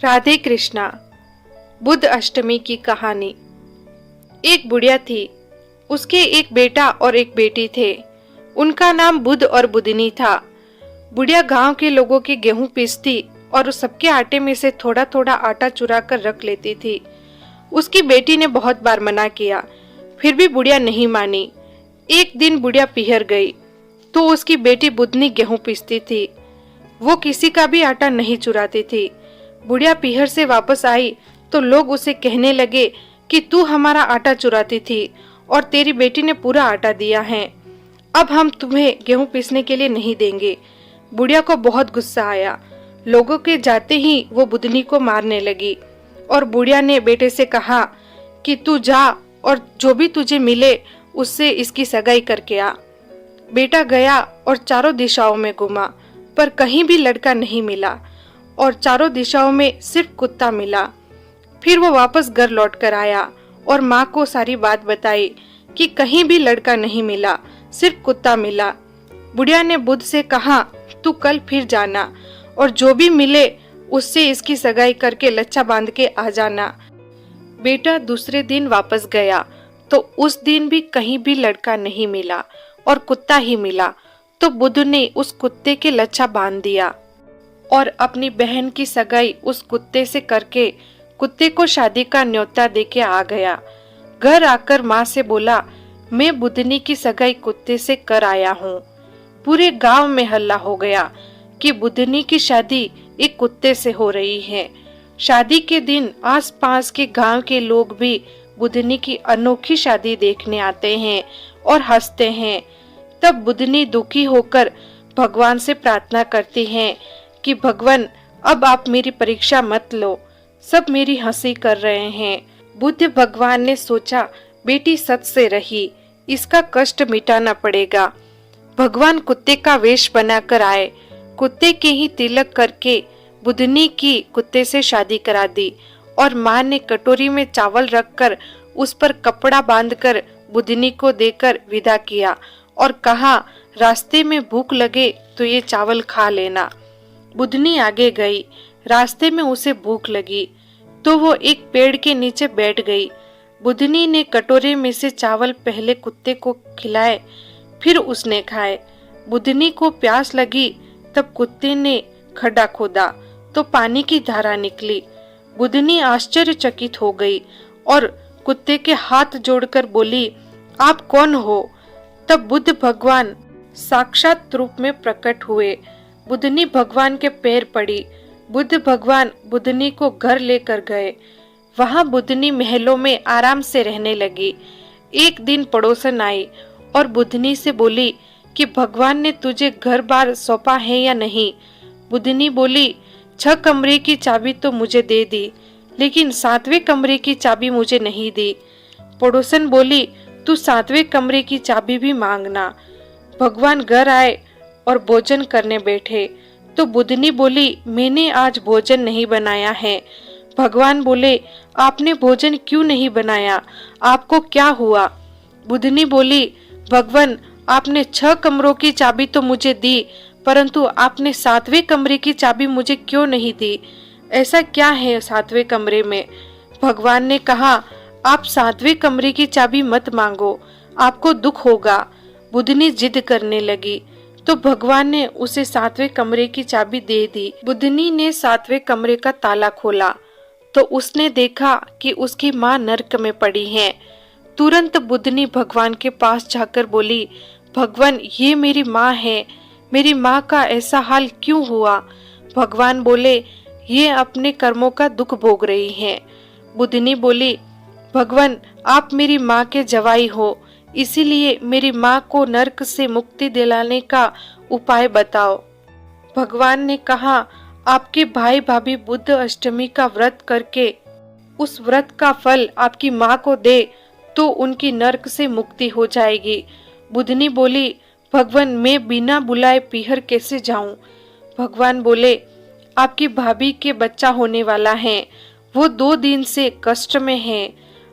राधे कृष्णा। बुद्ध अष्टमी की कहानी। एक बुढ़िया थी। उसके एक बेटा और एक बेटी थे। उनका नाम बुद्ध और बुद्धनी था। बुढ़िया गांव के लोगों के गेहूं पीसती और उस सबके आटे में से थोड़ा थोड़ा आटा चुरा कर रख लेती थी। उसकी बेटी ने बहुत बार मना किया, फिर भी बुढ़िया नहीं मानी। एक दिन बुढ़िया पिहर गई तो उसकी बेटी बुद्धनी गेहूं पीसती थी। वो किसी का भी आटा नहीं चुराती थी। बुढ़िया पीहर से वापस आई तो लोग उसे कहने लगे कि तू हमारा आटा चुराती थी और तेरी बेटी ने पूरा आटा दिया है। अब हम तुम्हें गेहूं पीसने के लिए नहीं देंगे। बुढ़िया को बहुत गुस्सा आया। लोगों के जाते ही वो बुद्धनी को मारने लगी और बुढ़िया ने बेटे से कहा कि तू जा और जो भी तुझे मिले उससे इसकी सगाई करके आ। बेटा गया और चारों दिशाओं में घूमा, पर कहीं भी लड़का नहीं मिला और चारों दिशाओं में सिर्फ कुत्ता मिला। फिर वो वापस घर लौट कर आया और माँ को सारी बात बताई कि कहीं भी लड़का नहीं मिला, सिर्फ कुत्ता मिला। बुढ़िया ने बुद्ध से कहा, तू कल फिर जाना और जो भी मिले उससे इसकी सगाई करके लच्छा बांध के आ जाना। बेटा दूसरे दिन वापस गया तो उस दिन भी कहीं भी लड़का नहीं मिला और कुत्ता ही मिला। तो बुद्ध ने उस कुत्ते के लच्छा बांध दिया और अपनी बहन की सगाई उस कुत्ते से करके कुत्ते को शादी का न्योता देके आ गया। घर आकर माँ से बोला, मैं बुद्धनी की सगाई कुत्ते से कर आया हूँ। पूरे गांव में हल्ला हो गया कि बुद्धनी की शादी एक कुत्ते से हो रही है। शादी के दिन आसपास के गांव के लोग भी बुद्धनी की अनोखी शादी देखने आते हैं और हंसते हैं। तब बुद्धनी दुखी होकर भगवान से प्रार्थना करती हैं कि भगवान, अब आप मेरी परीक्षा मत लो, सब मेरी हंसी कर रहे हैं। बुद्ध भगवान ने सोचा, बेटी सच से रही, इसका कष्ट मिटाना पड़ेगा। भगवान कुत्ते का वेश बनाकर आए। कुत्ते के ही तिलक करके बुद्धनी की कुत्ते से शादी करा दी और माँ ने कटोरी में चावल रखकर उस पर कपड़ा बांधकर बुद्धनी को देकर विदा किया और कहा, रास्ते में भूख लगे तो ये चावल खा लेना। बुद्धनी आगे गई। रास्ते में उसे भूख लगी तो वो एक पेड़ के नीचे बैठ गई। बुद्धनी ने कटोरे में से चावल पहले कुत्ते को खिलाए, फिर उसने खाए। बुद्धनी को प्यास लगी तब कुत्ते ने खड्डा खोदा तो पानी की धारा निकली। बुद्धनी आश्चर्यचकित हो गई और कुत्ते के हाथ जोड़कर बोली, आप कौन हो? तब बुद्ध भगवान साक्षात रूप में प्रकट हुए। बुद्धनी भगवान के पैर पड़ी। बुद्ध भगवान बुद्धनी को घर लेकर गए। वहां बुद्धनी महलों में आराम से रहने लगी। एक दिन पड़ोसन आई और बुद्धनी से बोली कि भगवान ने तुझे घर बार सौंपा है या नहीं? बुद्धनी बोली, 6 कमरे की चाबी तो मुझे दे दी, लेकिन 7वें कमरे की चाबी मुझे नहीं दी। पड़ोसन बोली, तू 7वें कमरे की चाबी भी मांगना। भगवान घर आए और भोजन करने बैठे तो बुद्धनी बोली, मैंने आज भोजन नहीं बनाया है। भगवान बोले, आपने भोजन क्यों नहीं बनाया? आपको क्या हुआ? बुद्धनी बोली, भगवान, आपने 6 कमरों की चाबी तो मुझे दी, परंतु आपने 7वें कमरे की चाबी मुझे क्यों नहीं दी? ऐसा क्या है 7वें कमरे में? भगवान ने कहा, आप 7वें कमरे की चाबी मत मांगो, आपको दुख होगा। बुद्धनी जिद करने लगी तो भगवान ने उसे 7वें कमरे की चाबी दे दी। बुद्धनी ने 7वें कमरे का ताला खोला तो उसने देखा कि उसकी माँ नरक में पड़ी है। तुरंत बुद्धनी भगवान के पास जाकर बोली, भगवान, ये मेरी माँ है, मेरी माँ का ऐसा हाल क्यों हुआ? भगवान बोले, ये अपने कर्मों का दुख भोग रही है। बुद्धनी बोली, भगवान, आप मेरी माँ के जवाई हो, इसीलिए मेरी माँ को नरक से मुक्ति दिलाने का उपाय बताओ। भगवान ने कहा, आपके भाई भाभी बुद्ध अष्टमी का व्रत करके उस व्रत का फल आपकी माँ को दे तो उनकी नरक से मुक्ति हो जाएगी। बुद्धनी बोली, भगवान, मैं बिना बुलाए पीहर कैसे जाऊं? भगवान बोले, आपकी भाभी के बच्चा होने वाला है, वो 2 दिन से कष्ट में है।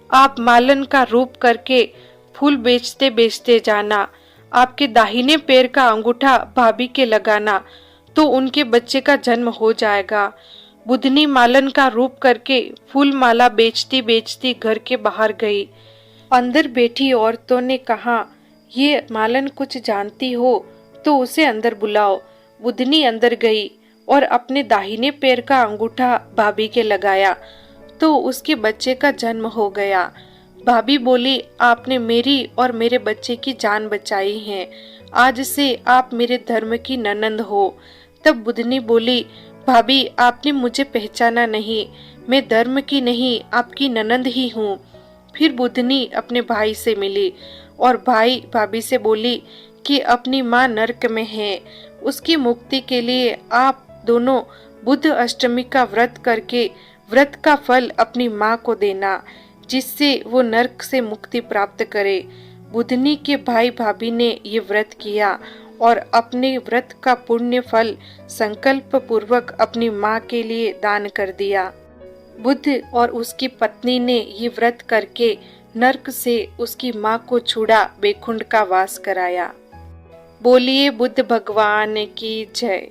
आप मालन का रूप करके फूल बेचते बेचते जाना। आपके दाहिने पैर का अंगूठा भाभी के लगाना तो उनके बच्चे का जन्म हो जाएगा। बुधनी मालन का रूप करके फूल माला बेचती बेचती घर के बाहर गई। अंदर बैठी औरतों ने कहा, ये मालन कुछ जानती हो तो उसे अंदर बुलाओ। बुधनी अंदर गई और अपने दाहिने पैर का अंगूठा भाभी के लगाया तो उसके बच्चे का जन्म हो गया। भाभी बोली, आपने मेरी और मेरे बच्चे की जान बचाई है, आज से आप मेरे धर्म की ननंद हो। तब बुधनी बोली, भाभी आपने मुझे पहचाना नहीं, मैं धर्म की नहीं आपकी ननंद ही हूँ। फिर बुधनी अपने भाई से मिली और भाई भाभी से बोली कि अपनी माँ नरक में है, उसकी मुक्ति के लिए आप दोनों बुध अष्टमी का व्रत करके व्रत का फल अपनी माँ को देना, जिससे वो नरक से मुक्ति प्राप्त करे। बुधनी के भाई भाभी ने ये व्रत किया और अपने व्रत का पुण्य फल संकल्प पूर्वक अपनी माँ के लिए दान कर दिया। बुद्ध और उसकी पत्नी ने ये व्रत करके नरक से उसकी माँ को छुड़ा बैकुंठ का वास कराया। बोलिए बुद्ध भगवान की जय।